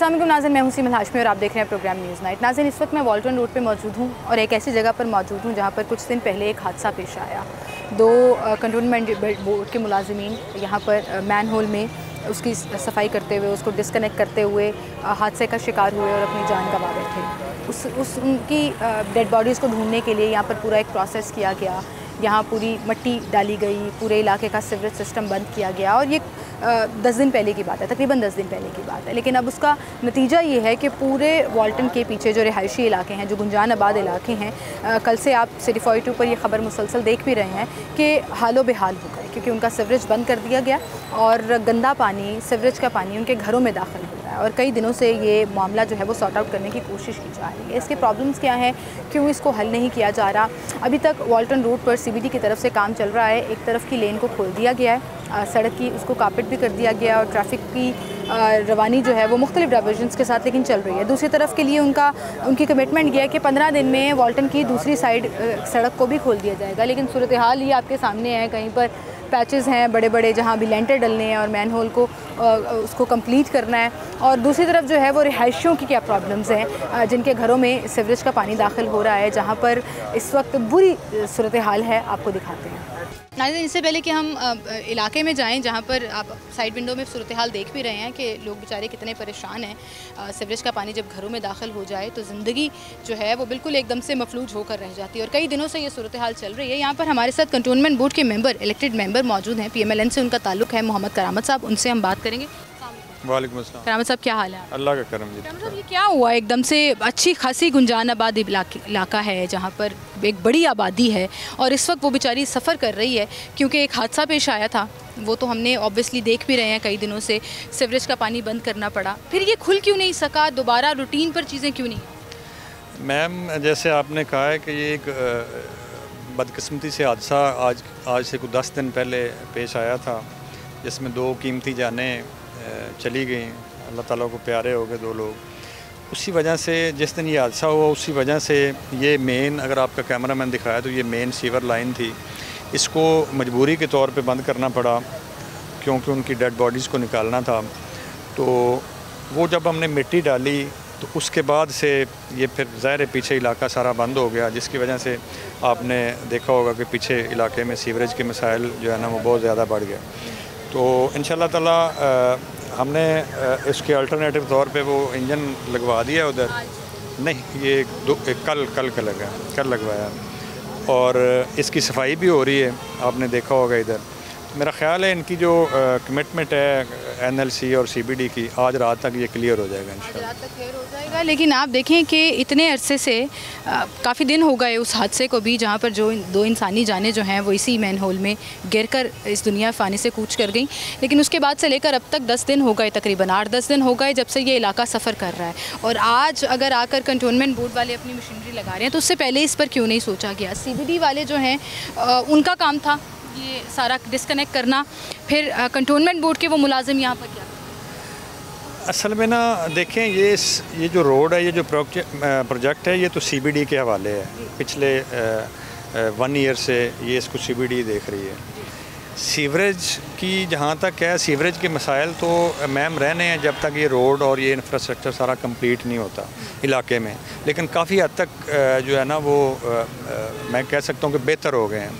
अस्सलाम वालेकुम नाज़रीन, मैं हूं सीमल हाशमी और आप देख रहे हैं प्रोग्राम न्यूज़ नाइट। नाज़रीन, इस वक्त मैं वॉल्टन रोड पे मौजूद हूं और एक ऐसी जगह पर मौजूद हूं जहां पर कुछ दिन पहले एक हादसा पेश आया। दो कंटोनमेंट बोर्ड के मुलाजिमीन यहां पर मैन होल में उसकी सफाई करते हुए, उसको डिस्कनेक्ट करते हुए हादसे का शिकार हुए और अपनी जान गंवा बैठे। उनकी डेड बॉडीज़ को ढूंढने के लिए यहाँ पर पूरा एक प्रोसेस किया गया। यहाँ पूरी मिट्टी डाली गई, पूरे इलाके का सीवरेज सिस्टम बंद किया गया और ये 10 दिन पहले की बात है, तकरीबन 10 दिन पहले की बात है। लेकिन अब उसका नतीजा ये है कि पूरे वॉल्टन के पीछे जो रिहायशी इलाके हैं, जो गुंजान आबाद इलाके हैं, कल से आप सिटी 42 पर ये ख़बर मुसलसल देख भी रहे हैं कि हालो बेहाल हो गए, क्योंकि उनका सीवरेज बंद कर दिया गया और गंदा पानी, सीवरेज का पानी उनके घरों में दाखिल हो रहा है। और कई दिनों से ये मामला जो है वो सॉर्ट आउट करने की कोशिश की जा रही है। इसके प्रॉब्लम्स क्या हैं, क्यों इसको हल नहीं किया जा रहा? अभी तक वॉल्टन रोड पर CBD की तरफ से काम चल रहा है। एक तरफ की लेन को खोल दिया गया है, सड़क की उसको कारपेट भी कर दिया गया और ट्रैफिक की रवानी जो है वो मुख्तलिफ डाइवर्जन्स के साथ लेकिन चल रही है। दूसरी तरफ के लिए उनकी कमिटमेंट ये है कि 15 दिन में वॉल्टन की दूसरी साइड सड़क को भी खोल दिया जाएगा। लेकिन सूरत हाल ये आपके सामने है, कहीं पर पैचेस हैं बड़े बड़े जहाँ भी लेंटर डलने हैं और मैन होल को उसको कंप्लीट करना है। और दूसरी तरफ जो है वो रिहायशियों की क्या प्रॉब्लम्स हैं, जिनके घरों में सीवरेज का पानी दाखिल हो रहा है, जहाँ पर इस वक्त बुरी सूरत हाल है। आपको दिखाते हैं नाज़रीन। इससे पहले कि हम इलाके में जाएं जहाँ पर आप साइड विंडो में सूरत हाल देख भी रहे हैं कि लोग बेचारे कितने परेशान हैं। सीवरेज का पानी जब घरों में दाखिल हो जाए तो ज़िंदगी जो है वो बिल्कुल एकदम से मफलूज होकर रह जाती है और कई दिनों से ये सूरत हाल चल रही है। यहाँ पर हमारे साथ कंटोनमेंट बोर्ड के मेंबर, इलेक्टेड मेंबर मौजूद हैं। PMLN से उनका ताल्लुक़ है, मोहम्मद करामत साहब, उनसे हम बात करेंगे। वालेकुम अस्सलाम। करामत साहब, क्या हाल है? अल्लाह का करम जी। करामत साहब, ये क्या हुआ एकदम से? अच्छी खासी गुंजान आबाद इलाका है जहाँ पर एक बड़ी आबादी है और इस वक्त वो बेचारी सफ़र कर रही है क्योंकि एक हादसा पेश आया था। वो तो हमने ऑब्वियसली देख भी रहे हैं, कई दिनों से सीवरेज का पानी बंद करना पड़ा। फिर ये खुल क्यों नहीं सका? दोबारा रूटीन पर चीज़ें क्यों नहीं? मैम, जैसे आपने कहा है कि ये एक बदकिस्मती से हादसा आज से कुछ 10 दिन पहले पेश आया था, जिसमें 2 कीमती जानें चली गई। अल्लाह ताला को प्यारे हो गए 2 लोग। उसी वजह से जिस दिन ये हादसा हुआ, उसी वजह से ये मेन, अगर आपका कैमरामैन दिखाया तो ये मेन सीवर लाइन थी, इसको मजबूरी के तौर पे बंद करना पड़ा क्योंकि उनकी डेड बॉडीज़ को निकालना था। तो वो जब हमने मिट्टी डाली तो उसके बाद से ये फिर ज़ाहिर पीछे इलाका सारा बंद हो गया, जिसकी वजह से आपने देखा होगा कि पीछे इलाके में सीवरेज के मसाइल जो है ना वो बहुत ज़्यादा बढ़ गया। तो इंशाल्लाह ताला हमने इसके अल्टरनेटिव तौर पे वो इंजन लगवा दिया उधर। नहीं, ये कल लगवाया और इसकी सफाई भी हो रही है, आपने देखा होगा इधर। मेरा ख्याल है इनकी जो कमिटमेंट है NLC और CBD की, आज रात तक ये क्लियर हो जाएगा इंशाल्लाह। रात तक क्लियर हो जाएगा। लेकिन आप देखें कि इतने अरसे से काफ़ी दिन हो गए उस हादसे को भी, जहाँ पर जो 2 इंसानी जानें जो हैं वो इसी मैन होल में गिर कर इस दुनिया फ़ानी से कूच कर गई। लेकिन उसके बाद से लेकर अब तक 10 दिन हो गए, तकरीबन 8-10 दिन हो गए जब से ये इलाका सफ़र कर रहा है। और आज अगर आकर कंटोनमेंट बोर्ड वाले अपनी मशीनरी लगा रहे हैं तो उससे पहले इस पर क्यों नहीं सोचा गया? CBD वाले जो हैं उनका काम था ये सारा डिस्कनेक्ट करना, फिर कंटोनमेंट बोर्ड के वो मुलाजिम यहाँ पर क्या? असल में ना देखें, ये जो रोड है, ये जो प्रोजेक्ट है, ये तो CBD के हवाले है। पिछले 1 ईयर से ये इसको CBD देख रही है। सीवरेज की जहाँ तक है, सीवरेज के मसाइल तो मैम रहने हैं जब तक ये रोड और ये इंफ्रास्ट्रक्चर सारा कंप्लीट नहीं होता इलाके में। लेकिन काफ़ी हद तक जो है ना वो मैं कह सकता हूँ कि बेहतर हो गए हैं,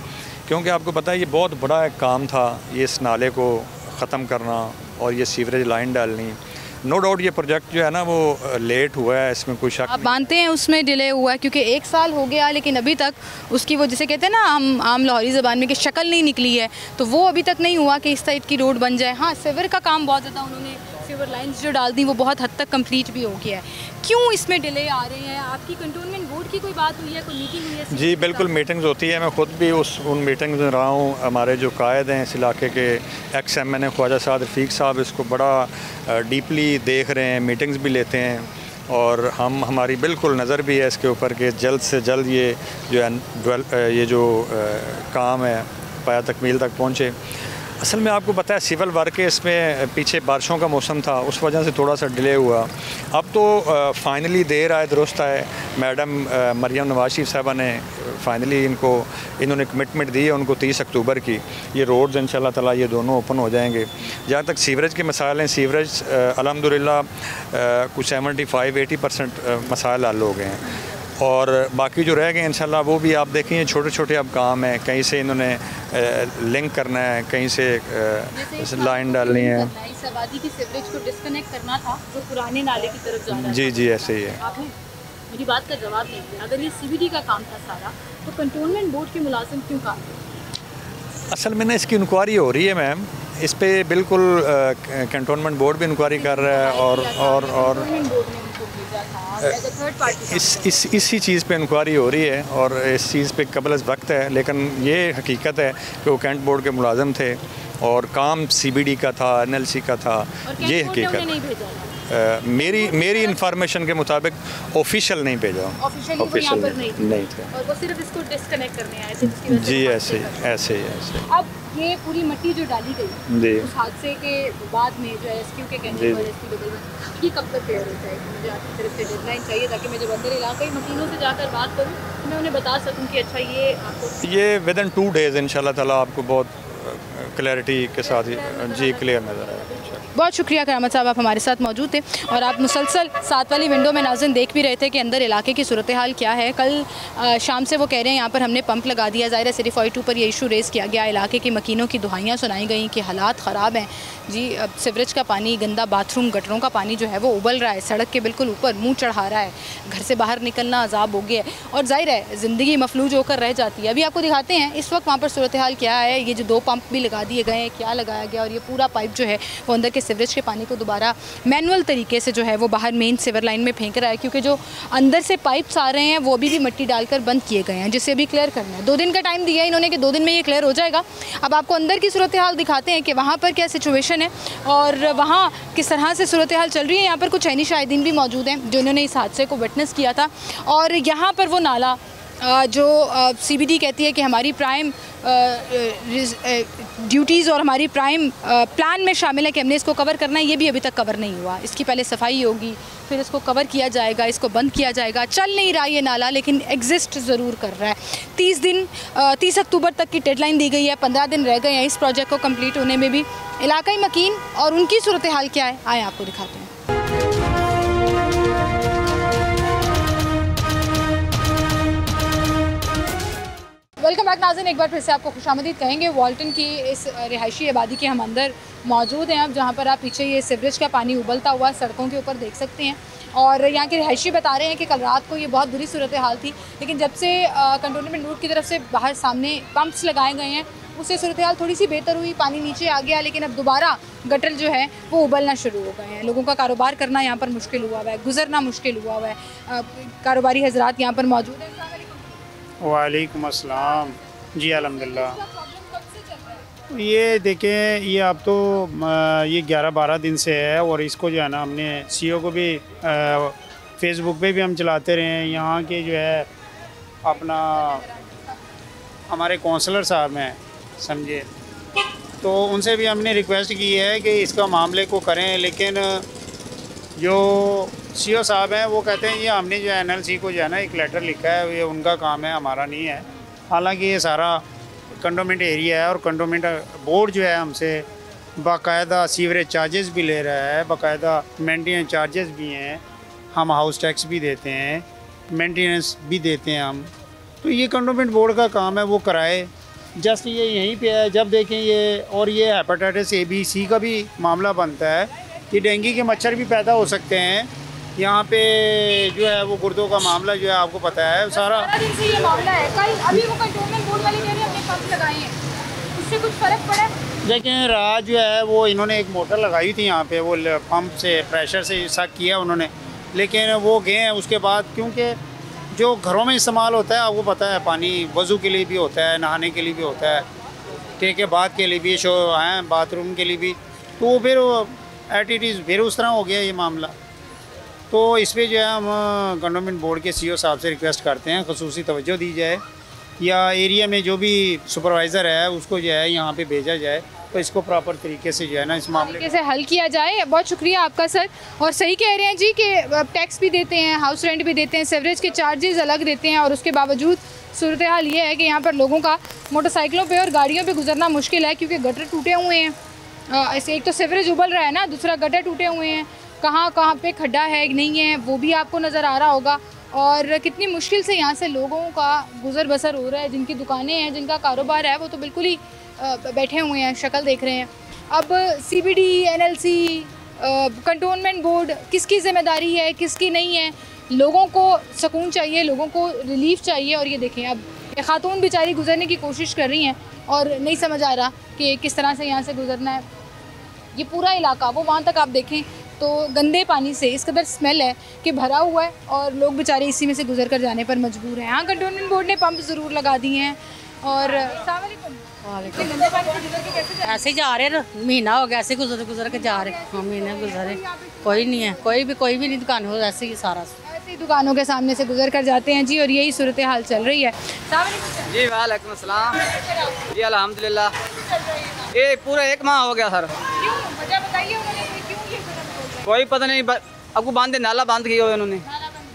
क्योंकि आपको पता है ये बहुत बड़ा एक काम था, ये इस नाले को ख़त्म करना और ये सीवरेज लाइन डालनी। नो डाउट ये प्रोजेक्ट जो है ना वो लेट हुआ है, इसमें कोई शक। आप मानते हैं उसमें डिले हुआ है क्योंकि 1 साल हो गया लेकिन अभी तक उसकी वो जिसे कहते हैं ना आम लाहौरी ज़बान में कि शक्ल नहीं निकली है, तो वो अभी तक नहीं हुआ कि इस साइड की रोड बन जाए। हाँ, सीवर का काम बहुत ज़्यादा उन्होंने, सीवर लाइन्स जो डाल दी वो बहुत हद तक कंप्लीट भी हो गया है। क्यों इसमें डिले आ रहे हैं? आपकी कंटोनमेंट बोर्ड की कोई बात हुई है, कोई मीटिंग हुई है? जी बिल्कुल, मीटिंग्स होती है। मैं ख़ुद भी उन मीटिंग्स में रहा हूँ। हमारे जो कायद हैं इस इलाके के, XMN ख्वाजा साद रफ़ीक साहब, इसको बड़ा डीपली देख रहे हैं, मीटिंग्स भी लेते हैं और हमारी बिल्कुल नज़र भी है इसके ऊपर कि जल्द से जल्द ये जो काम है पाया तकमील तक पहुँचे। असल में आपको पता है सिविल वर्क है, इसमें पीछे बारिशों का मौसम था, उस वजह से थोड़ा सा डिले हुआ। अब तो फाइनली देर आए दुरुस्त आए। मैडम मरियम नवाज शरीफ साहबा ने फाइनली इन्होंने कमिटमेंट दी है उनको 30 अक्टूबर की। ये रोड्स इंशाल्लाह ताला ये दोनों ओपन हो जाएंगे। जहाँ तक सीवरेज के मसाइल हैं, सीवरेज अल्हम्दुलिल्लाह कुछ 75-80% मसाइल हल हो गए हैं और बाकी जो रह गए इंशाल्लाह वो भी आप देखेंगे छोटे छोटे अब काम हैं। कहीं से इन्होंने लिंक करना है, कहीं से लाइन डालनी है। इस आबादी की सीवरेज को डिस्कनेक्ट करना था जो पुराने नाले की तरफ जा रहा है। जी ऐसे ही है। आपने मेरी बात का जवाब नहीं दिया। अगर ये सीबीडी का काम था सारा तो कंटोनमेंट बोर्ड के मुलाजिम क्यों काम किए? असल में ना इसकी इंक्वायरी हो रही है मैम, इस पे बिल्कुल कंटोनमेंट बोर्ड भी इंक्वायरी कर रहा है और इसी चीज़ पे इंक्वायरी हो रही है और इस चीज़ पे कबल वक्त है। लेकिन ये हकीकत है कि वो कैंट बोर्ड के मुलाजिम थे और काम सीबीडी का था, एनएलसी का था। ये हकीकत मेरी इंफॉर्मेशन के मुताबिक ऑफिशियल नहीं भेजा, ऑफिशियल नहीं थे और वो सिर्फ इसको डिस्कनेक्ट करने आए थे। जी ऐसे ही। अब ये पूरी मट्टी जो डाली गई उस हादसे के बाद में जो रेस्क्यू के कहने पर रेस्क्यू ये कब तक तैयार हो जाएगी? मुझे आपकी तरफ से डेडलाइन चाहिए ताकि मैं जब अंदर इलाके मकीनों से जाकर बात करूँ तो मैं उन्हें बता सकूँ कि अच्छा ये आपको ये विदिन 2 डेज़ इंशाल्लाह ताला आपको बहुत क्लैरिटी के साथ ही जी क्लियर नज़र आएगा। बहुत शुक्रिया करामत साहब, आप हमारे साथ मौजूद थे और आप मुसलसल साथ वाली विंडो में नाज़िन देख भी रहे थे कि अंदर इलाके की सूरत हाल क्या है। कल शाम से वो कह रहे हैं यहाँ पर हमने पंप लगा दिया। ज़ाहिर सिर्फ 42 पर ये इशू रेज़ किया गया। इलाके के मकीनों की दुहाइयाँ सुनाई गई कि हालात ख़राब हैं जी। अब सीवरेज का पानी, गंदा बाथरूम, गटरों का पानी जो है वो उबल रहा है, सड़क के बिल्कुल ऊपर मुँह चढ़ा रहा है। घर से बाहर निकलना अजाब हो गया है और ज़ाहिर है ज़िंदगी मफलूज होकर रह जाती है। अभी आपको दिखाते हैं इस वक्त वहाँ पर सूरत हाल क्या है। ये जो 2 पंप भी लगा दिए गए हैं, क्या लगाया गया और ये पूरा पाइप जो है वो अंदर के सीवरेज के पानी को दोबारा मैनुअल तरीके से जो है वो बाहर मेन सीवर लाइन में फेंक रहा है, क्योंकि जो अंदर से पाइप्स आ रहे हैं वो भी मिट्टी डालकर बंद किए गए हैं, जिससे अभी क्लियर करना है। 2 दिन का टाइम दिया है इन्होंने कि 2 दिन में ये क्लियर हो जाएगा। अब आपको अंदर की सूरत हाल दिखाते हैं कि वहाँ पर क्या सिचुएशन है और वहाँ किस तरह से सूरत हाल चल रही है। यहाँ पर कुछ ऐनी शाहिदीन भी मौजूद हैं जो इन्होंने इस हादसे को विटनेस किया था और यहाँ पर वो नाला जो सीबीडी कहती है कि हमारी प्राइम ड्यूटीज़ और हमारी प्राइम प्लान में शामिल है कि हमने इसको कवर करना है, ये भी अभी तक कवर नहीं हुआ। इसकी पहले सफाई होगी, फिर इसको कवर किया जाएगा, इसको बंद किया जाएगा। चल नहीं रहा ये नाला लेकिन एग्जिस्ट ज़रूर कर रहा है। 30 अक्टूबर तक की डेडलाइन दी गई है, 15 दिन रह गए हैं इस प्रोजेक्ट को कंप्लीट होने में भी। इलाकाई मकीन और उनकी सूरत हाल क्या है आए आपको दिखाते हैं। वेलकम बैक नाज़रीन, एक बार फिर से आपको खुशामदीद कहेंगे। वॉल्टन की इस रिहायशी आबादी के हम अंदर मौजूद हैं अब, जहाँ पर आप पीछे ये सीवरेज का पानी उबलता हुआ सड़कों के ऊपर देख सकते हैं और यहाँ के रिहायशी बता रहे हैं कि कल रात को ये बहुत बुरी सूरत हाल थी, लेकिन जब से कंटोनमेंट बोर्ड की तरफ से बाहर सामने पंप्स लगाए गए हैं उससे सूरत हाल थोड़ी सी बेहतर हुई, पानी नीचे आ गया, लेकिन अब दोबारा गटर जो है वो उबलना शुरू हो गए हैं। लोगों का कारोबार करना यहाँ पर मुश्किल हुआ है, गुजरना मुश्किल हुआ है। कारोबारी हजरात यहाँ पर मौजूद हैं। वालेकुम अस्सलाम जी, अल्हम्दुलिल्लाह। ये देखें, ये अब तो ये 11-12 दिन से है और इसको जो है ना हमने सीईओ को भी फेसबुक पे भी हम चलाते रहे हैं। यहाँ के जो है अपना हमारे काउंसलर साहब हैं समझे, तो उनसे भी हमने रिक्वेस्ट की है कि इसका मामले को करें, लेकिन जो सीईओ साहब हैं वो कहते हैं ये हमने जो है एनएलसी को जो है ना एक लेटर लिखा है, ये उनका काम है, हमारा नहीं है। हालांकि ये सारा कंटोनमेंट एरिया है और कंटोनमेंट बोर्ड जो है हमसे बाकायदा सीवरेज चार्जेस भी ले रहा है, बाकायदा मेंटेनेंस चार्जेस भी हैं, हम हाउस टैक्स भी देते हैं, मेंटेनेंस भी देते हैं हम। तो ये कंटोनमेंट बोर्ड का काम है, वो कराए। जस्ट ये यहीं पे है। जब देखें ये और ये हेपेटाइटिस ABC का भी मामला बनता है कि डेंगू के मच्छर भी पैदा हो सकते हैं। यहाँ पे जो है वो गुर्दों का मामला जो है आपको पता है सारा दिन से ये मामला है। कल अभी वो कंटोनमेंट बोर्ड वाले कह रहे हैं हमने पंप लगाए हैं, उससे कुछ फ़र्क पड़ा? लेकिन रात जो है वो इन्होंने एक मोटर लगाई थी यहाँ पे, वो पंप से प्रेशर से सक किया उन्होंने, लेकिन वो गए हैं उसके बाद, क्योंकि जो घरों में इस्तेमाल होता है आपको पता है पानी वज़ू के लिए भी होता है, नहाने के लिए भी होता है, के बाद के लिए भी, शो हैं बाथरूम के लिए भी, तो फिर एटीटीज़ फिर उस तरह हो गया ये मामला। तो इस पर जो है हम कंटोनमेंट बोर्ड के सीईओ साहब से रिक्वेस्ट करते हैं ख़ुसूसी तवज्जो दी जाए, या एरिया में जो भी सुपरवाइज़र है उसको जो है यहाँ पे भेजा जाए तो इसको प्रॉपर तरीके से जो है ना इस मामले से हल किया जाए। बहुत शुक्रिया आपका सर। और सही कह रहे हैं जी कि टैक्स भी देते हैं, हाउस रेंट भी देते हैं, सेवरेज के चार्जेस अलग देते हैं, और उसके बावजूद सूरत हाल ये है कि यहाँ पर लोगों का मोटरसाइकिलों पे और गाड़ियों पे गुजरना मुश्किल है, क्योंकि गटर टूटे हुए हैं। ऐसे एक तो सेवरेज उबल रहा है ना, दूसरा गटर टूटे हुए हैं, कहाँ कहाँ पे खड्डा है नहीं है वो भी आपको नज़र आ रहा होगा, और कितनी मुश्किल से यहाँ से लोगों का गुजर बसर हो रहा है। जिनकी दुकानें हैं, जिनका कारोबार है, वो तो बिल्कुल ही बैठे हुए हैं, शक्ल देख रहे हैं। अब CBD, NLC, कंटोनमेंट बोर्ड, किसकी ज़िम्मेदारी है, किसकी नहीं है? लोगों को सुकून चाहिए, लोगों को रिलीफ चाहिए, और ये देखें अब ये खातून बेचारी गुजरने की कोशिश कर रही हैं और नहीं समझ आ रहा कि किस तरह से यहाँ से गुजरना है। ये पूरा इलाका, वो वहाँ तक आप देखें तो गंदे पानी से इस कदर स्मेल है कि भरा हुआ है, और लोग बेचारे इसी में से गुजर कर जाने पर मजबूर हैं। हाँ, कंटोनमेंट बोर्ड ने पंप ज़रूर लगा दिए हैं। और गंदे पानी से गुजर के कैसे ऐसे ही जा रहे हैं, महीना हो गया ऐसे गुजर के जा रहे हैं। हाँ, महीने गुजरे, कोई नहीं है, कोई भी नहीं दुकान हो, ऐसे ही सारा ऐसे ही दुकानों के सामने से गुजर कर जाते हैं जी, और यही सूरत हाल चल रही है। जी वालेकुम अस्सलाम। जी अल्हम्दुलिल्लाह, ये पूरा 1 माह हो गया सर। कोई पता नहीं, आपको बांधे नाला बंद किया हुआ उन्होंने,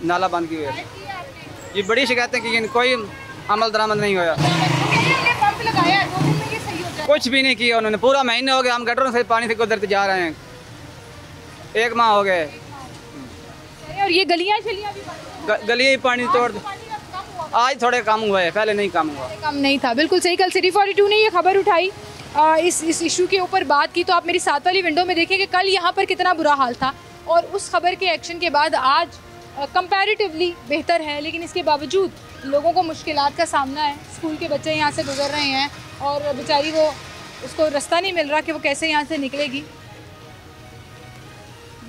नाला बंद किया हुआ। ये बड़ी शिकायतें की, कोई अमल दरामद नहीं होया। कुछ भी नहीं किया उन्होंने, पूरा महीना हो गया हम गटरों से पानी से गुजरते जा रहे हैं, 1 माह हो गए। और ये गलियाँ गलियाँ पानी तोड़, आज थोड़े कम हुआ है, पहले नहीं कम हुआ। कम नहीं था, बिल्कुल सही। कल सिटी 42 ने ये खबर उठाई, इस इशू के ऊपर बात की, तो आप मेरी साथ वाली विंडो में देखें कि कल यहाँ पर कितना बुरा हाल था, और उस खबर के एक्शन के बाद आज कंपैरेटिवली बेहतर है। लेकिन इसके बावजूद लोगों को मुश्किलात का सामना है। स्कूल के बच्चे यहाँ से गुजर रहे हैं, और बेचारी वो उसको रास्ता नहीं मिल रहा कि वो कैसे यहाँ से निकलेगी।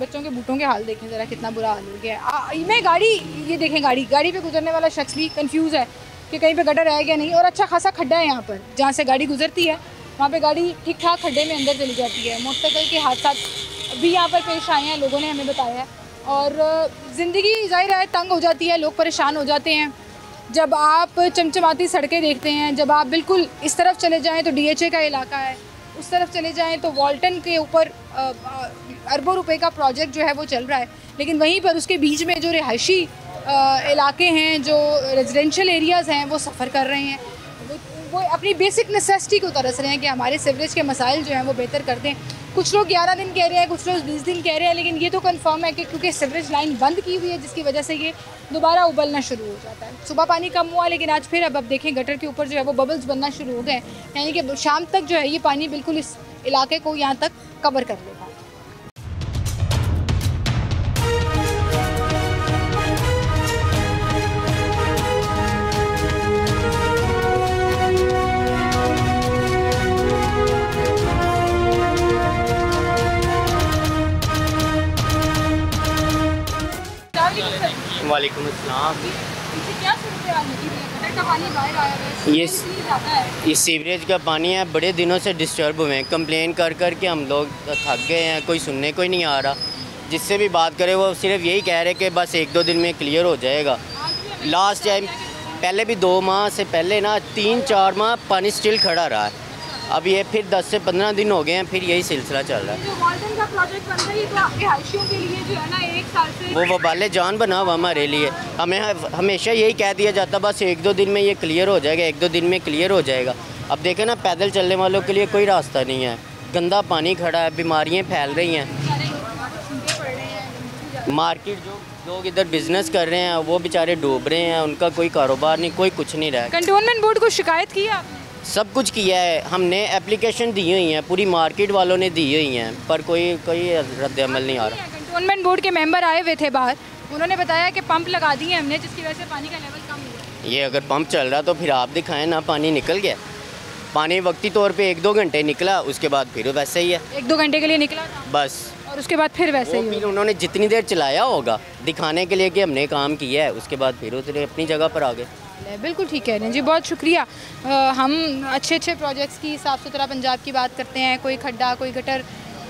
बच्चों के बूटों के हाल देखें ज़रा, कितना बुरा हाल हो गया है। मैं गाड़ी, ये देखें, गाड़ी पे गुजरने वाला शख्स भी कंफ्यूज है कि कहीं पे गटर है क्या नहीं, और अच्छा खासा खड्डा है यहाँ पर जहाँ से गाड़ी गुजरती है, वहाँ पे गाड़ी ठीक ठाक खड्डे में अंदर चली जाती है। मोटरसाइकिल के हादसा भी यहाँ पर पेश आए हैं, लोगों ने हमें बताया है। और ज़िंदगी ज़ाहिर है तंग हो जाती है, लोग परेशान हो जाते हैं जब आप चमचमाती सड़कें देखते हैं। जब आप बिल्कुल इस तरफ चले जाएँ तो DHA का इलाका है, उस तरफ चले जाएँ तो वॉल्टन के ऊपर अरबों रुपए का प्रोजेक्ट जो है वो चल रहा है, लेकिन वहीं पर उसके बीच में जो रिहायशी इलाके हैं, जो रेजिडेंशियल एरियाज़ हैं, वो सफ़र कर रहे हैं। वो अपनी बेसिक नेसेसिटी को तरस रहे हैं कि हमारे सीवरेज के मसाइल जो हैं वो बेहतर कर दें। कुछ लोग 11 दिन कह रहे हैं, कुछ लोग 20 दिन कह रहे हैं, लेकिन ये तो कंफर्म है कि क्योंकि सीवरेज लाइन बंद की हुई है, जिसकी वजह से ये दोबारा उबलना शुरू हो जाता है। सुबह पानी कम हुआ, लेकिन आज फिर अब देखें गटर के ऊपर जो है वो बबल्स बनना शुरू हो गए, यानी कि शाम तक जो है ये पानी बिल्कुल इस इलाके को यहाँ तक कवर कर लेगा। वालेकुम अस्सलाम। क्या गटर का पानी बाहर आया है? ये सीवरेज का पानी है, बड़े दिनों से डिस्टर्ब हुए हैं। कंप्लेन कर कर के हम लोग थक गए हैं, कोई सुनने को ही नहीं आ रहा। जिससे भी बात करें वो सिर्फ यही कह रहे कि बस 1-2 दिन में क्लियर हो जाएगा। लास्ट टाइम पहले भी 2 माह से पहले ना 3-4 माह पानी स्टिल खड़ा रहा है। अब ये फिर 10 से 15 दिन हो गए हैं, फिर यही सिलसिला चल रहा है। जो वॉल्टन का प्रोजेक्ट बन रही है, तो आपके रिहायशियों के लिए जो है ना 1 साल से वो वबाले जान बना हुआ हमारे लिए। हमें हमेशा यही कह दिया जाता बस 1-2 दिन में ये क्लियर हो जाएगा, 1-2 दिन में क्लियर हो जाएगा। अब देखें ना, पैदल चलने वालों के लिए कोई रास्ता नहीं है, गंदा पानी खड़ा है, बीमारियाँ फैल रही हैं। मार्केट जो लोग इधर बिजनेस कर रहे हैं वो बेचारे डूब रहे हैं, उनका कोई कारोबार नहीं, कोई कुछ नहीं रहा। कंटोनमेंट बोर्ड को शिकायत की आपने? सब कुछ किया है हमने, एप्लीकेशन दी हुई हैं, पूरी मार्केट वालों ने दी हुई हैं, पर कोई रद्द अमल नहीं आ रहा। कंटोनमेंट बोर्ड के मेंबर आए हुए थे बाहर, उन्होंने बताया कि पंप लगा दिए हमने, जिसकी वजह से पानी का लेवल कम हुआ। ये अगर पंप चल रहा तो फिर आप दिखाएं ना, पानी निकल गया। पानी वक्ती तौर पे 1-2 घंटे निकला, उसके बाद फिर वैसे ही है। 1-2 घंटे के लिए निकला था बस, और उसके बाद फिर वैसे ही। फिर उन्होंने जितनी देर चलाया होगा दिखाने के लिए कि हमने काम किया है, उसके बाद फिर उतरे अपनी जगह पर आ गए। बिल्कुल ठीक कह रहे हैं जी, बहुत शुक्रिया। हम अच्छे प्रोजेक्ट्स की, साफ़ सुथरा पंजाब की बात करते हैं। कोई खड्डा, कोई गटर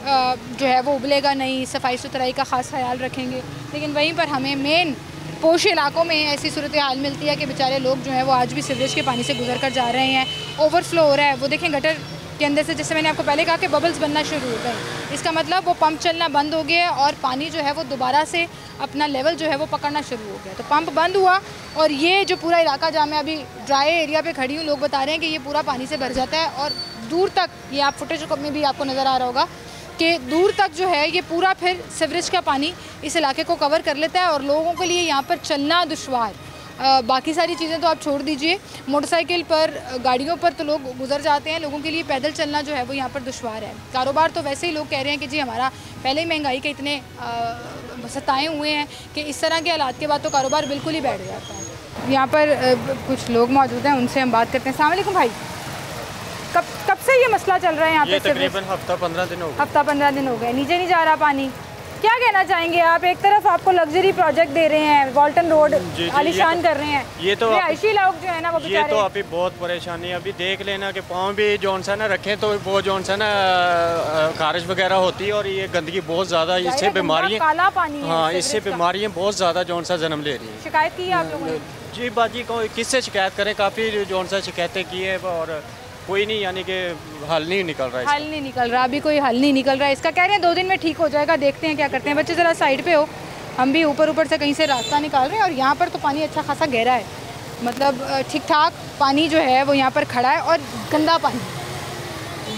जो है वो उबलेगा नहीं, सफाई सुथराई का ख़ास ख्याल रखेंगे, लेकिन वहीं पर हमें मेन पोश इलाकों में ऐसी सूरत हाल मिलती है कि बेचारे लोग जो हैं वो आज भी सीवरेज के पानी से गुजर कर जा रहे हैं। ओवरफ्लो हो रहा है, वो देखें गटर के अंदर से, जैसे मैंने आपको पहले कहा कि बबल्स बनना शुरू हो गए, इसका मतलब वो पंप चलना बंद हो गया और पानी जो है वो दोबारा से अपना लेवल जो है वो पकड़ना शुरू हो गया। तो पंप बंद हुआ और ये जो पूरा इलाका जहाँ मैं अभी ड्राई एरिया पे खड़ी हूँ, लोग बता रहे हैं कि ये पूरा पानी से भर जाता है और दूर तक, ये आप फुटेज में भी आपको नज़र आ रहा होगा कि दूर तक जो है ये पूरा फिर सीवरेज का पानी इस इलाके को कवर कर लेता है और लोगों के लिए यहाँ पर चलना दुश्वार। बाकी सारी चीज़ें तो आप छोड़ दीजिए, मोटरसाइकिल पर, गाड़ियों पर तो लोग गुजर जाते हैं, लोगों के लिए पैदल चलना जो है वो यहाँ पर दुश्वार है। कारोबार तो वैसे ही लोग कह रहे हैं कि जी हमारा पहले ही महंगाई के इतने सताए हुए हैं कि इस तरह के हालात के बाद तो कारोबार बिल्कुल ही बैठ जाता है। यहाँ पर कुछ लोग मौजूद हैं, उनसे हम बात करते हैं। अस्सलाम वालेकुम भाई, कब से ये मसला चल रहा है यहाँ पे? तकरीबन हफ्ता 15 दिन हो गए। हफ्ता 15 दिन हो गए, नीचे नहीं जा रहा पानी। क्या कहना चाहेंगे आप? एक तरफ आपको लग्जरी प्रोजेक्ट दे रहे हैं, वॉल्टन रोड आलीशान कर रहे हैं, ये तो रिहायशी लोग जो है ना वो ये तो अभी बहुत परेशानी है। अभी देख लेना कि पाँव भी जौन सा ना रखें तो वो जौन सा ना खारिश वगैरह होती है और ये गंदगी बहुत ज़्यादा, इससे बीमारियाँ, काला पानी है, हाँ इससे बीमारियाँ बहुत ज़्यादा जौन सा जन्म ले रही है। शिकायत की है आप लोगों ने? जी बाजी को किससे शिकायत करें, काफ़ी जौन सा शिकायतें की है और कोई नहीं, यानी कि हल नहीं निकल रहा है। हल नहीं निकल रहा, अभी कोई हल नहीं निकल रहा है इसका। कह रहे हैं 2 दिन में ठीक हो जाएगा, देखते हैं क्या करते हैं। बच्चे ज़रा साइड पे हो, हम भी ऊपर से कहीं से रास्ता निकाल रहे हैं और यहाँ पर तो पानी अच्छा खासा गहरा है, मतलब ठीक ठाक पानी जो है वो यहाँ पर खड़ा है और गंदा पानी,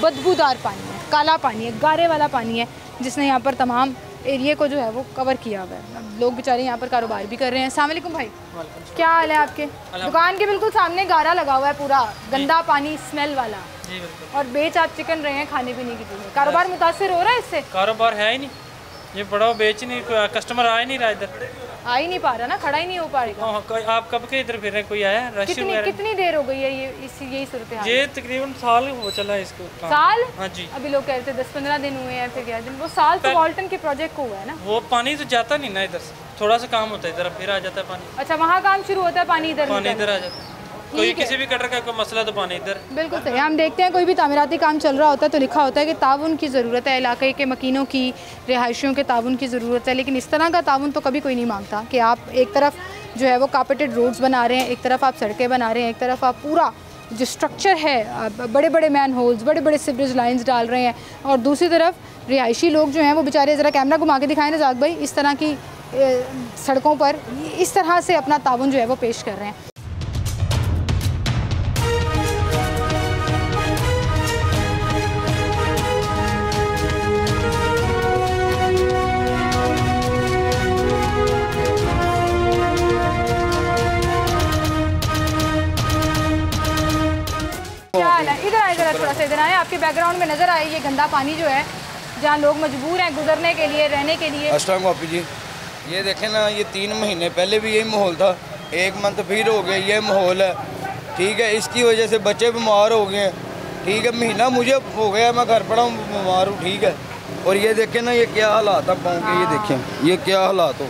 बदबूदार पानी है, काला पानी है, गारे वाला पानी है, जिसने यहाँ पर तमाम एरिया को जो है वो कवर किया हुआ है। लोग बेचारे यहाँ पर कारोबार भी कर रहे हैं। अस्सलाम वालेकुम भाई, क्या हाल है आपके? दुकान के बिल्कुल सामने गारा लगा हुआ है, पूरा गंदा पानी, स्मेल वाला, और बेच आप चिकन रहे हैं खाने पीने की चीज़ें। कारोबार मुतासिर हो रहा है इससे? कारोबार है ही नहीं, ये बड़ा बेच नहीं, कस्टमर आ ही नहीं रहा, इधर आ ही नहीं पा रहा ना, खड़ा ही नहीं हो पा रहा। आप कब के इधर फिर रहे, कोई आया? कितनी देर हो गई है ये यही सूरत हाल? ये तकरीबन साल हो चला है इसको। साल? हाँ जी। अभी लोग कह रहे थे 10-15 दिन हुए हैं, फिर क्या दिन, वो साल तो वॉल्टन के प्रोजेक्ट को हुआ है ना। वो पानी तो जाता नहीं ना इधर से, थोड़ा सा काम होता है इधर, फिर आ जाता है पानी। अच्छा, वहाँ काम शुरू होता है, पानी इधर आ जाता है। कोई किसी भी कटर का कोई मसला तो पानी इधर। बिल्कुल सही। हम देखते हैं कोई भी तामीराती काम चल रहा होता है तो लिखा होता है कि ताउन की ज़रूरत है, इलाके के मकीनों की, रिहायशियों के ताउन की ज़रूरत है, लेकिन इस तरह का ताउन तो कभी कोई नहीं मांगता कि आप एक तरफ जो है वो कार्पेटेड रोड्स बना रहे हैं, एक तरफ आप सड़कें बना रहे हैं, एक तरफ आप पूरा जो स्ट्रक्चर है, बड़े बड़े मैन होल्स, बड़े बड़े सीवरेज लाइन्स डाल रहे हैं, और दूसरी तरफ रिहायशी लोग जो हैं वो बेचारे, ज़रा कैमरा घुमा के दिखाएं ना जाग भाई, इस तरह की सड़कों पर इस तरह से अपना ताउन जो है वो पेश कर रहे हैं। इधर आए, ज़रा थोड़ा सा इधर आए, आपके बैकग्राउंड में नज़र आए ये गंदा पानी जो है, जहाँ लोग मजबूर हैं गुजरने के लिए, रहने के लिए। अस्सलाम वालेकुम जी, ये देखें ना, ये 3 महीने पहले भी यही माहौल था, 1 मंथ फिर हो गया ये माहौल है, ठीक है। इसकी वजह से बच्चे बीमार हो गए हैं, ठीक है। महीना मुझे हो गया, मैं घर पड़ा हूँ, बीमार हूँ, ठीक है। और ये देखें ना, ये क्या हालात है पाँव के, ये देखें ये क्या हालात हो,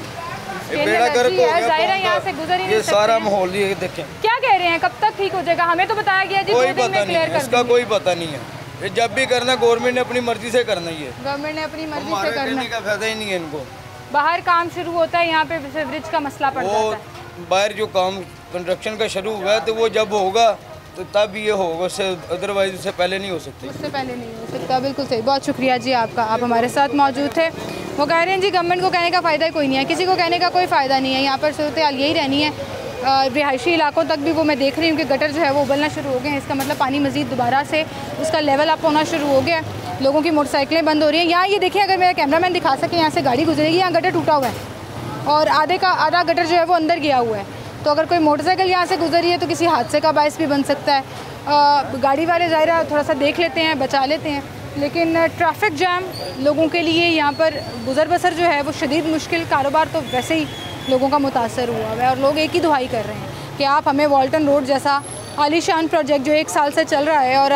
बेड़ा गर्क हो गया, ये सारा माहौल ये देखें। क्या कह रहे हैं, कब तक ठीक हो जाएगा? हमें तो बताया गया जी, कोई पता नहीं है, इसका कोई पता नहीं है। ये जब भी करना गवर्नमेंट ने अपनी मर्जी से करना ही है, गवर्नमेंट ने अपनी मर्जी से करना का फायदा ही नहीं है इनको। बाहर काम शुरू होता है, यहाँ पे सीवरेज का मसला पड़ जाता है। बाहर जो काम कंस्ट्रक्शन का शुरू हुआ है तो वो जब होगा तो तब ये होगा, उससे अदरवाइज उससे पहले नहीं हो सकती, उससे पहले नहीं हो सकता। बिल्कुल सही, बहुत शुक्रिया जी आपका, आप हमारे साथ मौजूद थे। वो कह रहे हैं जी गवर्नमेंट को कहने का फ़ायदा कोई नहीं है, किसी को कहने का कोई फ़ायदा नहीं है, यहाँ पर सूरत हाल यही रहनी है। रिहायशी इलाकों तक भी वो मैं देख रही हूँ कि गटर जो है वो उबलना शुरू हो गए हैं, इसका मतलब पानी मज़ीद दोबारा से उसका लेवल अप होना शुरू हो गया है, लोगों की मोटरसाइकिलें बंद हो रही हैं। यहाँ ये देखिए, अगर मेरा कैमरामैन दिखा सके, यहाँ से गाड़ी गुजरेगी, यहाँ गटर टूटा हुआ है और आधा गटर जो है वो अंदर गया हुआ है, तो अगर कोई मोटरसाइकिल यहाँ से गुजर रही है तो किसी हादसे का बायस भी बन सकता है। गाड़ी वाले ज़ाहिर थोड़ा सा देख लेते हैं, बचा लेते हैं, लेकिन ट्रैफिक जैम लोगों के लिए यहाँ पर गुजर बसर जो है वो शदीद मुश्किल। कारोबार तो वैसे ही लोगों का मुतासर हुआ है और लोग एक ही दुहाई कर रहे हैं कि आप हमें वॉल्टन रोड जैसा आलीशान प्रोजेक्ट जो 1 साल से चल रहा है और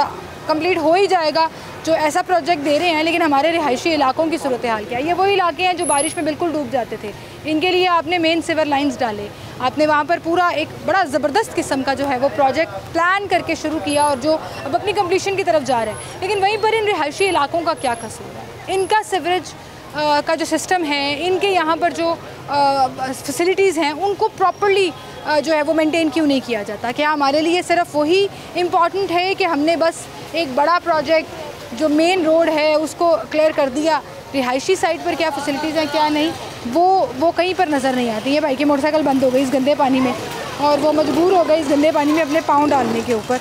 कंप्लीट हो ही जाएगा, जो ऐसा प्रोजेक्ट दे रहे हैं, लेकिन हमारे रिहायशी इलाकों की सूरत हाल क्या है? ये वही इलाके हैं जो बारिश में बिल्कुल डूब जाते थे, इनके लिए आपने मेन सीवर लाइंस डाले, आपने वहाँ पर पूरा एक बड़ा ज़बरदस्त किस्म का जो है वो प्रोजेक्ट प्लान करके शुरू किया और जो अब अपनी कंप्लीशन की तरफ जा रहे हैं, लेकिन वहीं पर इन रिहायशी इलाकों का क्या कसूर है? इनका सीवरेज का जो सिस्टम है, इनके यहाँ पर जो फैसिलिटीज़ हैं, उनको प्रॉपर्ली जो है वो मेंटेन क्यों नहीं किया जाता? क्या हमारे लिए सिर्फ वही इम्पॉर्टेंट है कि हमने बस एक बड़ा प्रोजेक्ट जो मेन रोड है उसको क्लियर कर दिया, रिहायशी साइड पर क्या फैसिलिटीज़ हैं क्या नहीं वो कहीं पर नज़र नहीं आती है। भाई की मोटरसाइकिल बंद हो गई इस गंदे पानी में और वो मजबूर हो गए इस गंदे पानी में अपने पाँव डालने के ऊपर।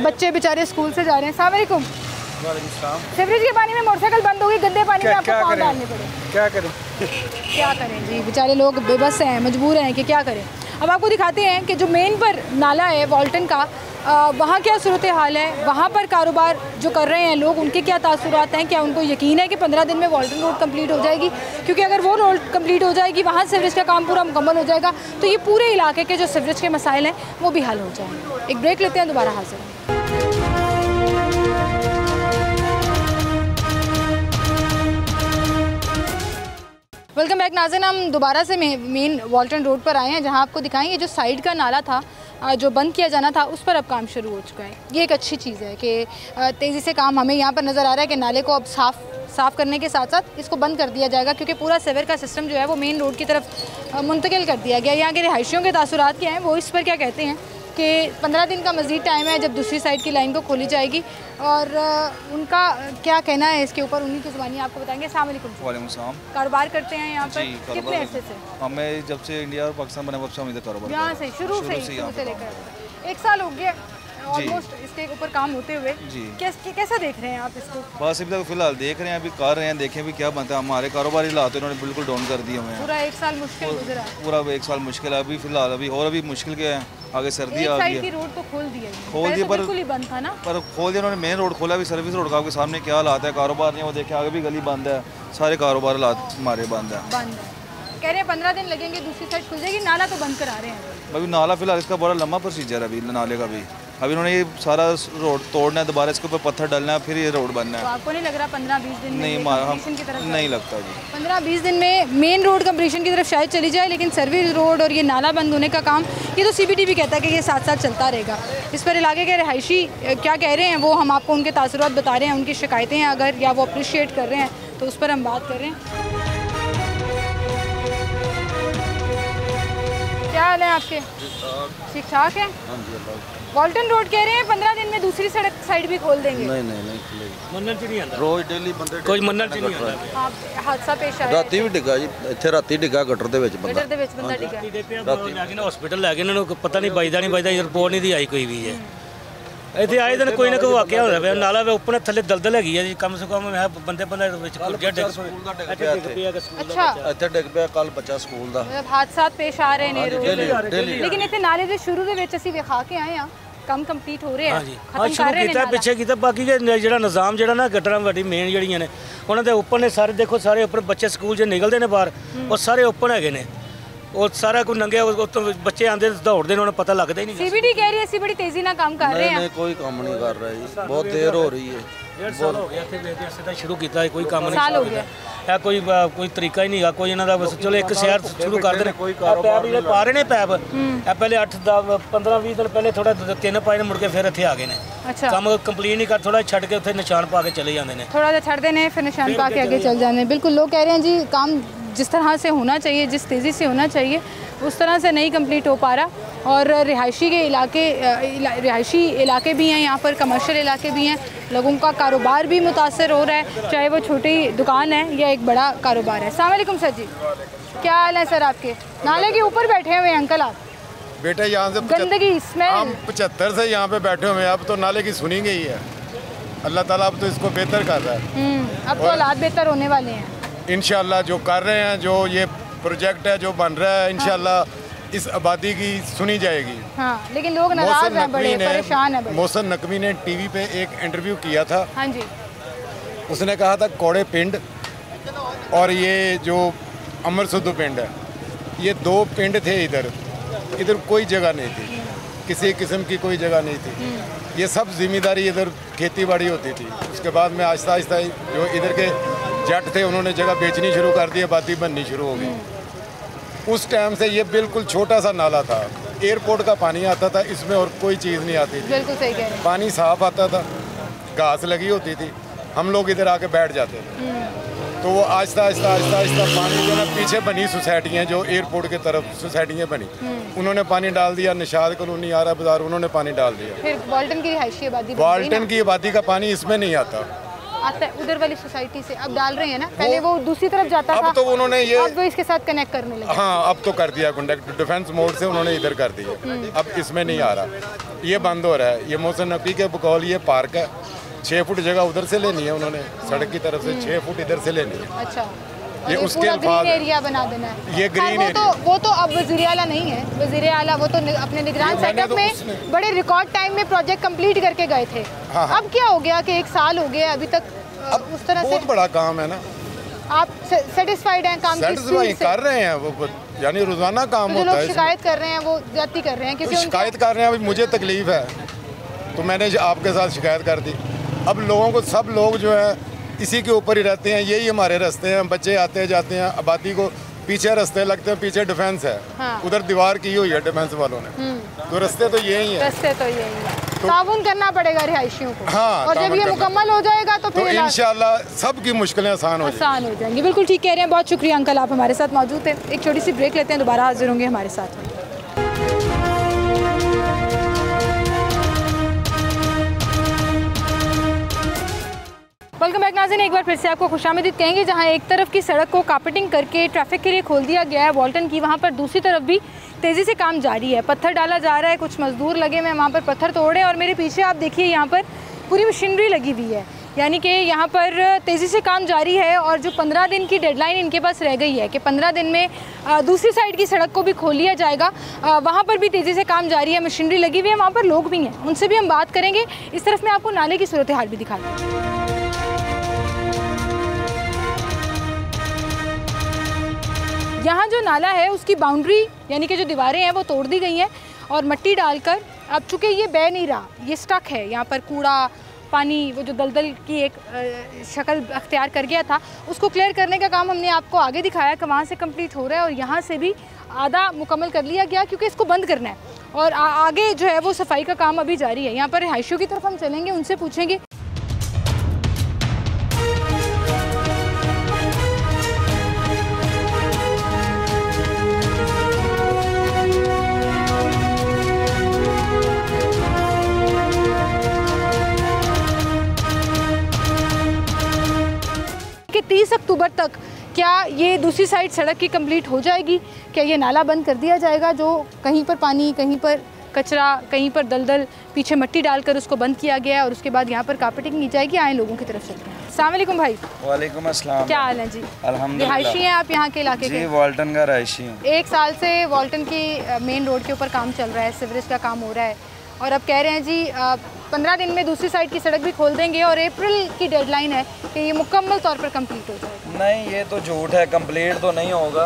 बच्चे बेचारे स्कूल से जा रहे हैं। अस्सलाम वालेकुम। सीवरेज के पानी में मोटरसाइकिल बंद हो गई, गंदे पानी में आपको पाँव डालने पड़े। क्या करें क्या करें जी, बेचारे लोग बेबस हैं, मजबूर हैं कि क्या करें। अब आपको दिखाते हैं कि जो मेन पर नाला है वॉल्टन का, वहाँ क्या सूरत हाल है, वहाँ पर कारोबार जो कर रहे हैं लोग उनके क्या तासुरात हैं, क्या उनको यकीन है कि 15 दिन में वॉल्टन रोड कंप्लीट हो जाएगी? क्योंकि अगर वो रोड कंप्लीट हो जाएगी, वहाँ सीवरेज का काम पूरा मुकम्मल हो जाएगा तो ये पूरे इलाके के जो सीवरेज के मसाइल हैं वो भी हल हो जाएंगे। एक ब्रेक लेते हैं, दोबारा हाजिर हैं। वेलकम बैक नाज़रीन, हम दोबारा से मेन वॉल्टन रोड पर आए हैं जहां आपको दिखाएंगे जो साइड का नाला था जो बंद किया जाना था उस पर अब काम शुरू हो चुका है। ये एक अच्छी चीज़ है कि तेज़ी से काम हमें यहाँ पर नज़र आ रहा है कि नाले को अब साफ़ करने के साथ साथ इसको बंद कर दिया जाएगा क्योंकि पूरा सीवर का सिस्टम जो है वो मेन रोड की तरफ मुंतकिल कर दिया गया। यहाँ के रिहायशियों के तासुरात क्या हैं वो इस पर क्या कहते हैं कि 15 दिन का मज़ीद टाइम है जब दूसरी साइड की लाइन को खोली जाएगी और उनका क्या कहना है इसके ऊपर, उन्हीं की ज़ुबानी आपको बताएंगे। अस्सलाम वालेकुम। वालेकुम सलाम। कारोबार करते हैं यहाँ पर कितने अरसे से? हमें जब से इंडिया और पाकिस्तान बने तब से हम इधर कारोबार यहाँ से शुरू से लेकर 1 साल हो गया ऑलमोस्ट इसके ऊपर काम होते हुए जी। कैसा देख रहे हैं आप इसको? बस अभी तक फिलहाल देख रहे हैं, अभी कर रहे हैं, देखें अभी क्या बनता है। हमारे कारोबारी हालात इन्होंने बिल्कुल डाउन कर दिए हमें। पूरा 1 साल मुश्किल गुजरा। पूरा 1 साल मुश्किल है अभी फिलहाल, अभी मुश्किल क्या है, आगे सर्दी आ गई है। रोड तो खोल दिया पर बिल्कुल ही बंद था ना, पर खोल दिया उन्होंने। मेन रोड खोला, अभी सर्विस रोड का आपके सामने क्या हालात है, कारोबार नहीं, वो देखें आगे भी गली बंद है, सारे कारोबार हालात हमारे बंद है। कह रहे हैं 15 दिन लगेंगे, दूसरी साइड खुल जाएगी। नाला तो बंद करा रहे हैं अभी। नाला फिलहाल इसका बड़ा लंबा प्रोसीजर है अभी नाले का भी। अभी उन्होंने ये सारा रोड तोड़ना है, दोबारा इसके ऊपर पत्थर डालना है, फिर ये रोड बनना है। तो आपको नहीं लग रहा 15-20 दिन में नहीं लगता जी 15-20 दिन में मेन रोड कंप्लीशन की तरफ शायद चली जाए, लेकिन सर्विस रोड और ये नाला बंद होने का काम ये तो CBD भी कहता है कि ये साथ साथ चलता रहेगा। इस पर इलाके के रिहायशी क्या कह रहे हैं वो हम आपको उनके तासुरात बता रहे हैं, उनकी शिकायतें हैं अगर या वो अप्रिशिएट कर रहे हैं तो उस पर हम बात कर रहे हैं। क्या हाल है आपके? ठीक ठाक है। वॉल्टन रोड कह रहे हैं 15 दिन में दूसरी सड़क साइड भी खोल देंगे। नहीं ਮੰਨਣ ਚ ਨਹੀਂ ਆਂਦਾ रोज डेली बंदे ਕੋਈ ਮੰਨਣ ਚ ਨਹੀਂ ਆਂਦਾ। हादसा पेश आया ਰਾਤੀ ਵੀ ਡਿੱਗਾ ਜੀ, ਇੱਥੇ ਰਾਤੀ ਡਿੱਗਾ ਗਟਰ ਦੇ ਵਿੱਚ ਬੰਦਾ। गटर ਦੇ ਵਿੱਚ ਬੰਦਾ ਡਿੱਗਾ। ਲੈ ਕੇ ਨਾ ਹਸਪੀਟਲ ਲੈ ਗਏ, ਇਹਨਾਂ ਨੂੰ ਪਤਾ ਨਹੀਂ ਵੱਜਦਾ ਨਹੀਂ ਵੱਜਦਾ, ਰਿਪੋਰਟ ਨਹੀਂ ਦੀ ਆਈ ਕੋਈ ਵੀ ਹੈ। ਇੱਥੇ ਆਏ ਦਿਨ ਕੋਈ ਨਾ ਕੋਈ ਵਾਕਿਆ ਹੁੰਦਾ ਪਿਆ, ਨਾਲਾ ਵੇ ਉੱਪਰ ਥੱਲੇ ਦਲਦਲ ਹੈਗੀ ਹੈ ਜੀ, ਕਮ ਸੇ ਕਮ ਬੰਦੇ ਵਿੱਚ ਗੁਰਜਾ ਡਿੱਗ ਪਿਆ। ਅੱਛਾ ਇੱਥੇ ਡਿੱਗ ਪਿਆ ਕੱਲ ਬੱਚਾ ਸਕੂਲ ਦਾ। ਮਤਲਬ ਹਾਦਸਾਤ पेश आ रहे ਨੇ ਰੋਜ਼, ਲੇਕਿਨ ਇੱਥੇ ਨਾਲੇ ਦੇ ਸ਼ੁਰੂ ਦੇ ਵਿੱਚ ਅਸੀਂ ਵਿਖਾ ਕੇ ਆਏ ਆ ਕੰਮ ਕੰਪਲੀਟ ਹੋ ਰਿਹਾ, ਖਤਮ ਕਰ ਰਹੇ ਨੇ। ਪਿੱਛੇ ਕੀਤਾ, ਬਾਕੀ ਜਿਹੜਾ ਨਿਜ਼ਾਮ ਜਿਹੜਾ ਨਾ ਗਟਰਾਂ ਵੱਡੀ ਮੇਨ ਜਿਹੜੀਆਂ ਨੇ ਉਹਨਾਂ ਦੇ ਉੱਪਰ ਨੇ ਸਾਰੇ, ਦੇਖੋ ਸਾਰੇ ਉੱਪਰ ਬੱਚੇ ਸਕੂਲ 'ਚ ਨਿਕਲਦੇ ਨੇ ਬਾਹਰ, ਉਹ ਸਾਰੇ ਓਪਨ ਹੈਗੇ ਨੇ, ਉਹ ਸਾਰਾ ਕੋਈ ਨੰਗੇ ਬੱਚੇ ਆਂਦੇ ਦੌੜਦੇ ਨੇ, ਉਹਨਾਂ ਨੂੰ ਪਤਾ ਲੱਗਦਾ ਹੀ ਨਹੀਂ। CBD कह रही है ਅਸੀਂ ਬੜੀ ਤੇਜ਼ੀ ਨਾਲ ਕੰਮ ਕਰ ਰਹੇ ਹਾਂ। नहीं कोई काम नहीं कर रहा जी, बहुत देर हो रही है। 1.5 ਸਾਲ ਹੋ ਗਿਆ ਇੱਥੇ ਵੇਖਦੇ ਸਿੱਧਾ ਸ਼ੁਰੂ ਕੀਤਾ, ਕੋਈ ਕੰਮ ਨਹੀਂ ਸਾਲ ਹੋ ਗਿਆ। ਇਹ ਕੋਈ ਤਰੀਕਾ ਹੀ ਨਹੀਂਗਾ ਕੋਈ ਇਹਨਾਂ ਦਾ। ਬਸ ਚਲੋ ਇੱਕ ਸ਼ਹਿਰ ਸ਼ੁਰੂ ਕਰਦੇ ਨੇ, ਪੈਪ ਜਿਹੜੇ ਪਾ ਰਹੇ ਨੇ ਪੈਪ, ਇਹ ਪਹਿਲੇ 8-15-20 ਦਿਨ ਪਹਿਲੇ ਥੋੜਾ 3 ਪਾਏ ਨੇ, ਮੁੜ ਕੇ ਫਿਰ ਇੱਥੇ ਆ ਗਏ ਨੇ। ਕੰਮ ਕੰਪਲੀਟ ਨਹੀਂ ਕਰ, ਥੋੜਾ ਛੱਡ ਕੇ ਉੱਥੇ ਨਿਸ਼ਾਨ ਪਾ ਕੇ ਚਲੇ ਜਾਂਦੇ ਨੇ, थोड़ा सा छड़ते हैं फिर निशान पा के आगे चल जाते हैं। बिल्कुल लोग कह रहे हैं जी काम जिस तरह से होना चाहिए, जिस तेज़ी से होना चाहिए उस तरह से नहीं कंप्लीट हो पा रहा। और रिहायशी इलाके भी हैं यहाँ पर, कमर्शियल इलाके भी हैं, लोगों का कारोबार भी मुतासर हो रहा है, चाहे वो छोटी दुकान है या एक बड़ा कारोबार है। अस्सलाम वालेकुम सर जी, क्या हाल है सर आपके? नाले के ऊपर बैठे हुए हैं अंकल आप? बेटा यहाँ से गंदगी स्मेल, हम 75 से यहाँ पे बैठे हुए हैं, अब तो नाले की सुनी गई है। अल्लाह ताला अब तो इसको बेहतर कर रहा है। अब तो हालात बेहतर होने वाले हैं इंशाल्लाह। जो कर रहे हैं, जो ये प्रोजेक्ट है जो बन रहा है, इंशाल्लाह इस आबादी की सुनी जाएगी। हाँ, लेकिन लोग नाराज हैं, बड़े परेशान हैं। मोहसिन नकवी ने टीवी पे एक इंटरव्यू किया था। हाँ जी, उसने कहा था कोड़े पिंड और ये जो अमर सुद्धू पिंड है, ये 2 पिंड थे। इधर कोई जगह नहीं थी, किसी किस्म की कोई जगह नहीं थी। ये सब जिम्मेदारी इधर खेती बाड़ी होती थी। उसके बाद में आहिस्ता आहिस्ता जो इधर के जट थे उन्होंने जगह बेचनी शुरू कर दी, आबादी बननी शुरू हो गई। उस टाइम से ये बिल्कुल छोटा सा नाला था, एयरपोर्ट का पानी आता था इसमें और कोई चीज़ नहीं आती थी। बिल्कुल सही कह रहे हैं। पानी साफ आता था, घास लगी होती थी, हम लोग इधर आके बैठ जाते थे। तो वो आहिस्ता आहिस्ता आहिस्ता आहिस्ता पानी जो ना पीछे बनी सोसाइटियाँ जो एयरपोर्ट की तरफ सोसाइटियाँ बनी, उन्होंने पानी डाल दिया। निशाद कॉलोनी, आरा बाजार, उन्होंने पानी डाल दिया। फिर वाल्टन की रिहायशी आबादी, वाल्टन की आबादी का पानी इसमें नहीं आता उधर वाली सोसाइटी से अब डाल रहे हैं ना, पहले वो दूसरी तरफ जाता था, अब तो उन्होंने ये अब वो इसके साथ कनेक्ट करने लगे। हाँ, अब तो कर दिया कॉन्टेक्ट, डिफेंस मोड से उन्होंने इधर कर दिया। अब इसमें नहीं आ रहा, ये बंद हो रहा है। ये मोहसिन नकवी के बकौल ये पार्क है, 6 फुट जगह उधर से लेनी है उन्होंने, सड़क की तरफ से 6 फुट इधर से लेनी है। अच्छा, ये उसके ग्रीन एरिया बना देना है। ये ग्रीन एरिया वो तो अब वज़ीर आला नहीं है, वज़ीर आला वो तो अपने निगरान सेटअप में बड़े रिकॉर्ड टाइम में प्रोजेक्ट कंप्लीट करके गए थे। अब क्या हो गया कि 1 साल हो गया अभी तक उस तरह से? बहुत बड़ा काम है ना। आप सेटिस्फाइड हैं काम की? कर रहे हैं वो, यानी रोजाना काम होता है। लोग शिकायत कर रहे हैं वो ज्यादती कर रहे हैं क्योंकि शिकायत कर रहे हैं। अभी मुझे तकलीफ है तो मैंने आपके साथ शिकायत कर दी। अब लोगों को, सब लोग जो है इसी के ऊपर ही रहते हैं, यही हमारे रास्ते हैं, बच्चे आते जाते हैं, आबादी को पीछे रास्ते लगते हैं, पीछे डिफेंस है। हाँ। उधर दीवार की हुई है डिफेंस वालों ने, तो रास्ते तो यही है। रास्ते तो यही है, ताउन करना पड़ेगा रिहायशियों को। हाँ, और जब ये मुकम्मल हो जाएगा तो फिर इंशाल्लाह सबकी मुश्किलें आसान हो जाएंगी। बिल्कुल ठीक कह रहे हैं, बहुत शुक्रिया अंकल, आप हमारे साथ मौजूद थे। एक छोटी सी ब्रेक लेते हैं, दोबारा हाजिर होंगे हमारे साथ। वेलकम बैक नाज़रीन, एक बार फिर से आपको खुशामदीद कहेंगे। जहां एक तरफ की सड़क को कार्पेटिंग करके ट्रैफिक के लिए खोल दिया गया है वाल्टन की, वहां पर दूसरी तरफ भी तेज़ी से काम जारी है। पत्थर डाला जा रहा है, कुछ मज़दूर लगे हुए हैं वहाँ पर पत्थर तोड़ रहे हैं। और मेरे पीछे आप देखिए यहाँ पर पूरी मशीनरी लगी हुई है, यानी कि यहाँ पर तेज़ी से काम जारी है। और जो 15 दिन की डेडलाइन इनके पास रह गई है कि 15 दिन में दूसरी साइड की सड़क को भी खोल लिया जाएगा, वहाँ पर भी तेज़ी से काम जारी है, मशीनरी लगी हुई है, वहाँ पर लोग भी हैं, उनसे भी हम बात करेंगे। इस तरफ मैं आपको नाले की सूरत हाल भी दिखाती हूँ। यहाँ जो नाला है उसकी बाउंड्री यानी कि जो दीवारें हैं वो तोड़ दी गई हैं और मट्टी डालकर, अब चूँकि ये बह नहीं रहा, ये स्टक है, यहाँ पर कूड़ा पानी वो जो दलदल की एक शक्ल अख्तियार कर गया था, उसको क्लियर करने का काम हमने आपको आगे दिखाया कि वहाँ से कंप्लीट हो रहा है और यहाँ से भी आधा मुकम्मल कर लिया गया क्योंकि इसको बंद करना है और आगे जो है वो सफाई का काम अभी जारी है। यहाँ पर रिहायशियों की तरफ हम चलेंगे, उनसे पूछेंगे। कि 30 अक्टूबर तक क्या ये दूसरी साइड सड़क की कंप्लीट हो जाएगी? क्या ये नाला बंद कर दिया जाएगा जो कहीं पर पानी, कहीं पर कचरा, कहीं पर दलदल, पीछे मट्टी डालकर उसको बंद किया गया है और उसके बाद यहाँ पर कार्पेटिंग की जाएगी? आए लोगों की तरफ चलते हैं। अस्सलाम वालेकुम भाई। वालेकुम अस्सलाम। क्या हाल है जी? अल्हम्दुलिल्लाह। रिहायशी हैं आप यहाँ के इलाके के? जी, वाल्टन का रिहायशी हूँ। 1 साल से वाल्टन की मेन रोड के ऊपर काम चल रहा है, सीवरेज का काम हो रहा है और अब कह रहे हैं जी 15 दिन में दूसरी साइड की सड़क भी खोल देंगे और अप्रैल की डेडलाइन है कि ये मुकम्मल तौर पर कंप्लीट हो जाएगा। नहीं, ये तो झूठ है, कंप्लीट तो नहीं होगा।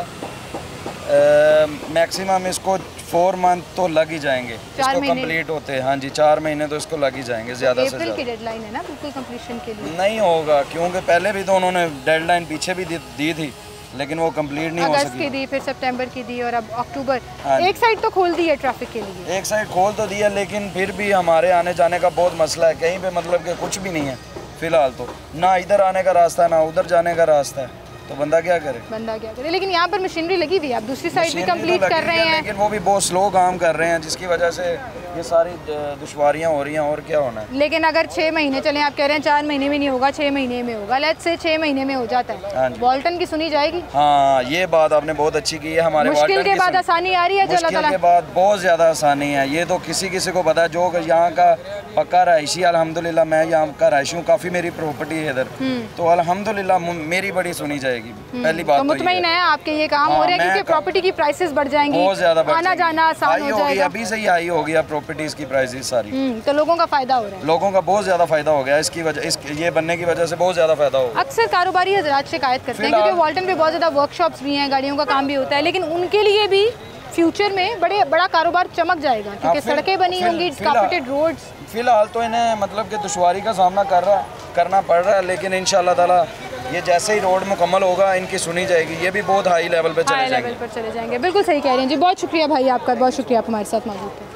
मैक्सिमम इसको 4 मंथ तो लग ही जाएंगे इसको कंप्लीट होते हैं। हाँ जी, 4 महीने तो इसको लग ही जाएंगे ज़्यादा से ज़्यादा। अप्रैल की डेडलाइन है ना बिल्कुल कंप्लीशन के लिए? नहीं होगा, क्योंकि पहले भी तो उन्होंने डेडलाइन पीछे भी दी थी लेकिन वो कंप्लीट नहीं हो सकी। अगस्त की दी, फिर सितंबर की दी और अब अक्टूबर। एक साइड तो खोल दी है ट्रैफिक के लिए, एक साइड खोल तो दिया, लेकिन फिर भी हमारे आने जाने का बहुत मसला है। कहीं पे मतलब कि कुछ भी नहीं है फिलहाल, तो ना इधर आने का रास्ता है ना उधर जाने का रास्ता है, तो बंदा क्या करे? लेकिन यहाँ पर मशीनरी लगी हुई है, आप दूसरी साइड भी कंप्लीट कर रहे हैं, लेकिन वो भी बहुत स्लो काम कर रहे हैं जिसकी वजह से ये सारी दुश्वारियाँ हो रही हैं। और क्या होना है? लेकिन अगर 6 महीने चले, आप कह रहे हैं 4 महीने में नहीं होगा, 6 महीने में होगा, लेट्स से 6 महीने में हो जाता है, वाल्टन की सुनी जाएगी? हाँ, ये बात आपने बहुत अच्छी की है। हमारे मुश्किल के बाद आसानी आ रही है, मुश्किल के बाद बहुत ज़्यादा आसानी है। ये तो किसी को पता है जो यहाँ का पक्का रहायशी। अल्हम्दुलिल्लाह मैं यहाँ का रहायशी हूँ, काफ़ी मेरी प्रॉपर्टी है इधर, तो अल्हम्दुलिल्लाह मेरी बड़ी सुनी जाएगी। पहली बात तो मुतमईन है आपके ये काम हो रहे हैं क्योंकि प्रॉपर्टी की प्राइसेस बढ़ जाएंगी, बहुत ज़्यादा, आना जाना आसान हो जाएगा। अभी से ही हाई हो गया प्रॉपर्टीज की प्राइसेस सारी, तो लोगों का फायदा हो रहा है, लोगों का बहुत ज़्यादा फायदा हो गया इसकी वजह, ये बनने की वजह से बहुत ज़्यादा फायदा हो गया। अक्सर कारोबारी हजरात शिकायत करते हैं क्योंकि वाल्टन पे बहुत ज़्यादा वर्कशॉप्स भी हैं, गाड़ियों का काम भी होता है, लेकिन उनके लिए भी फ्यूचर में बड़ा कारोबार चमक जाएगा क्योंकि सड़कें बनी होंगी, कार्पेटेड रोड्स। फिलहाल तो इन्हें मतलब कि दुश्वारी का सामना करना पड़ रहा है, लेकिन इंशाल्लाह ताला ये जैसे ही रोड मुकम्मल होगा इनकी सुनी जाएगी, ये भी बहुत हाई लेवल पे चले जाएंगे। बिल्कुल सही कह रहे हैं जी, बहुत शुक्रिया भाई आपका, बहुत शुक्रिया आप हमारे साथ मौजूद थे।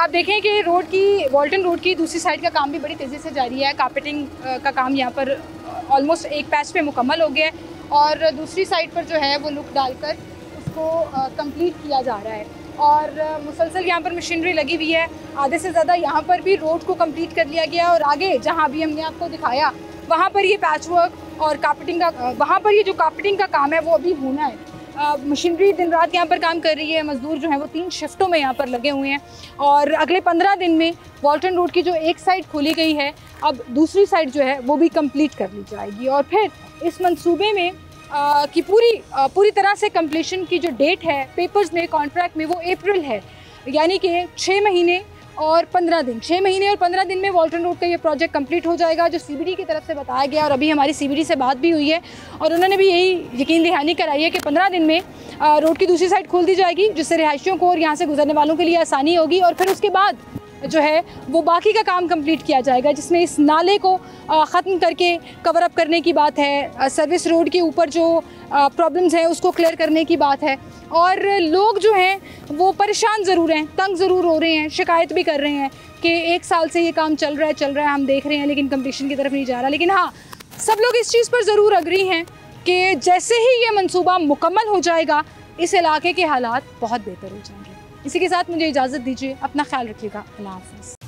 आप देखें कि रोड की वॉल्टन रोड की दूसरी साइड का काम भी बड़ी तेज़ी से जारी है। कारपेटिंग का काम यहाँ पर ऑलमोस्ट एक पैच पे मुकम्मल हो गया है और दूसरी साइड पर जो है वो लुक डालकर उसको कंप्लीट किया जा रहा है और मुसलसल यहाँ पर मशीनरी लगी हुई है। आधे से ज़्यादा यहाँ पर भी रोड को कंप्लीट कर लिया गया और आगे जहाँ भी हमने आपको दिखाया वहाँ पर ये पैच वर्क और कारपेटिंग का वहाँ पर ये जो कारपेटिंग का काम है वो अभी होना है। मशीनरी दिन रात यहाँ पर काम कर रही है। मज़दूर जो हैं वो 3 शिफ्टों में यहाँ पर लगे हुए हैं और अगले 15 दिन में वॉल्टन रोड की जो एक साइड खोली गई है अब दूसरी साइड जो है वो भी कंप्लीट कर ली जाएगी और फिर इस मंसूबे में कि पूरी तरह से कंप्लीशन की जो डेट है पेपर्स में कॉन्ट्रैक्ट में वो अप्रैल है, यानी कि 6 महीने और 15 दिन 6 महीने और 15 दिन में वॉल्टन रोड का ये प्रोजेक्ट कंप्लीट हो जाएगा जो सीबीडी की तरफ से बताया गया। और अभी हमारी सीबीडी से बात भी हुई है और उन्होंने भी यही यकीन दहानी कराई है कि 15 दिन में रोड की दूसरी साइड खोल दी जाएगी जिससे रिहायशियों को और यहाँ से गुजरने वालों के लिए आसानी होगी और फिर उसके बाद जो है वो बाकी का काम कंप्लीट किया जाएगा जिसमें इस नाले को ख़त्म करके कवर अप करने की बात है, सर्विस रोड के ऊपर जो प्रॉब्लम्स हैं उसको क्लियर करने की बात है और लोग जो हैं वो परेशान ज़रूर हैं, तंग ज़रूर हो रहे हैं, शिकायत भी कर रहे हैं कि 1 साल से ये काम चल रहा है हम देख रहे हैं लेकिन कंप्लीशन की तरफ नहीं जा रहा। लेकिन हाँ, सब लोग इस चीज़ पर ज़रूर अग्री हैं कि जैसे ही ये मंसूबा मुकम्मल हो जाएगा इस इलाके के हालात बहुत बेहतर हो जाएंगे। इसी के साथ मुझे इजाज़त दीजिए, अपना ख्याल रखिएगा, अल्लाह हाफ़िज़।